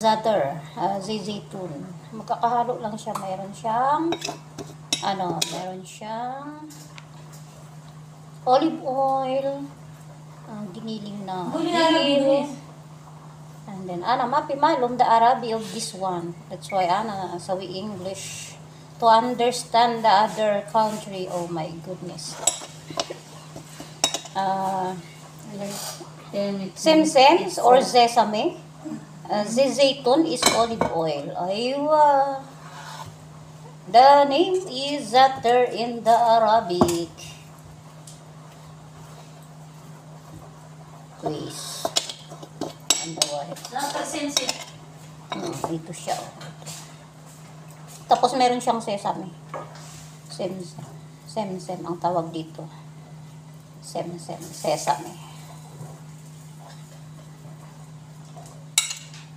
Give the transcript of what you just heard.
Zatar, zaytun. Magkakahalo lang siya. Meron siyang olive oil, giniling na dill, and then mapi malum the Arabic of this one. That's why sawi English to understand the other country. Oh my goodness. Same or sesame. Zaytun is olive oil. Aywa. The name is zatar in the Arabic. Please. Ito siya. Tapos meron siyang sesame. Same ang tawag dito. Sesame.